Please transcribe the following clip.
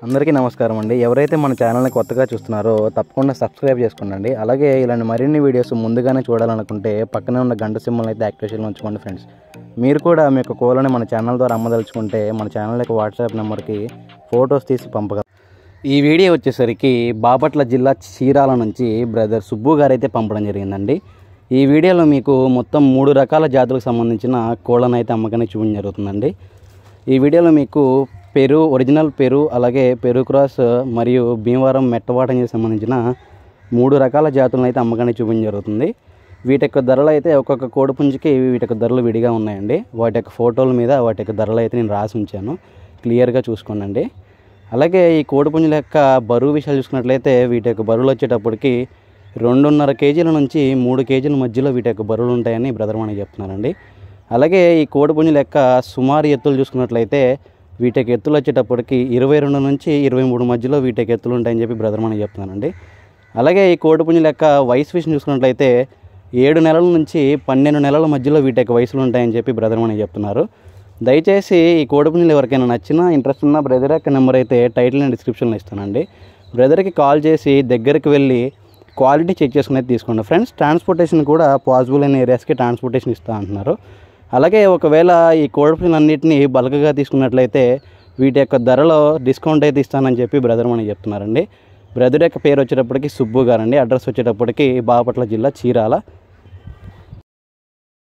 అందరికీ నమస్కారం అండి. ఎవరైతే మన ఛానల్ని కొత్తగా చూస్తున్నారో తప్పకుండా సబ్స్క్రైబ్ చేసుకోండి. అలాగే ఇలాంటి మరిన్ని వీడియోస్ ముందుగానే చూడాలనుకుంటే పక్కనే ఉన్న గంట సింబల్ని అయితే యాక్టివేషన్లో ఉంచుకోండి ఫ్రెండ్స్. మీరు కూడా మీ యొక్క కోళ్ళని మన ఛానల్ ద్వారా అమ్మదలుచుకుంటే మన ఛానల్ యొక్క వాట్సాప్ నెంబర్కి ఫొటోస్ తీసి పంపగలరు. ఈ వీడియో వచ్చేసరికి బాపట్ల జిల్లా చీరాల నుంచి బ్రదర్ సుబ్బు గారు అయితే పంపడం జరిగిందండి. ఈ వీడియోలో మీకు మొత్తం 3 రకాల జాతులకు సంబంధించిన కోళ్ళను అయితే అమ్మకానికి చూపించడం జరుగుతుందండి. ఈ వీడియోలో మీకు పెరు, ఒరిజినల్ పెరు, అలాగే పెరు క్రాస్ మరియు భీమవరం మెట్టవాటకి సంబంధించిన 3 రకాల జాతులను అయితే అమ్మకానికి చూపించడం జరుగుతుంది. వీటి యొక్క ధరలు అయితే ఒక్కొక్క కోడిపుంజుకి వీటి యొక్క ధరలు విడిగా ఉన్నాయండి. వాటి యొక్క ఫోటోల మీద వాటి యొక్క ధరలు అయితే నేను రాసి ఉంచాను, క్లియర్గా చూసుకోండి. అలాగే ఈ కోడిపుంజుల యొక్క బరువు విషయాలు చూసుకున్నట్లయితే వీటి యొక్క బరువులు వచ్చేటప్పటికి 2.5 కేజీల నుంచి 3 కేజీల మధ్యలో వీటి యొక్క బరువులు ఉంటాయని బ్రదర్ మనకి చెప్తున్నారండి. అలాగే ఈ కోడిపుంజుల యొక్క సుమారు ఎత్తులు చూసుకున్నట్లయితే వీటి యొక్క ఎత్తులు వచ్చేటప్పటికి 22 నుంచి 23 మధ్యలో వీటి యొక్క ఎత్తులు ఉంటాయని చెప్పి బ్రదర్ మనకి చెప్తున్నానండి. అలాగే ఈ కోడిపుంజుల యొక్క వయసు విషయం చూసుకున్నట్లయితే 7 నెలల నుంచి 12 నెలల మధ్యలో వీటి యొక్క వయసులు ఉంటాయని చెప్పి బ్రదర్ మనకి చెప్తున్నారు. దయచేసి ఈ కోడిపుంజులు ఎవరికైనా నచ్చినా ఇంట్రెస్ట్ ఉన్న బ్రదర్ యొక్క నెంబర్ అయితే టైటిల్ అండ్ డిస్క్రిప్షన్లో ఇస్తానండి. బ్రదర్కి కాల్ చేసి దగ్గరికి వెళ్ళి క్వాలిటీ చెక్ చేసుకుని తీసుకోండి ఫ్రెండ్స్. ట్రాన్స్పోర్టేషన్ కూడా పాసిబుల్ అయిన ఏరియాస్కి ట్రాన్స్పోర్టేషన్ ఇస్తా అంటున్నారు. అలాగే ఒకవేళ ఈ కోడిపుంజులన్నింటినీ బల్క్గా తీసుకున్నట్లయితే వీటి యొక్క ధరలో డిస్కౌంట్ అయితే ఇస్తానని చెప్పి బ్రదర్ మనకి చెప్తున్నారండి. బ్రదర్ యొక్క పేరు వచ్చేటప్పటికి సుబ్బు గారండి. అడ్రస్ వచ్చేటప్పటికి బాపట్ల జిల్లా చీరాల.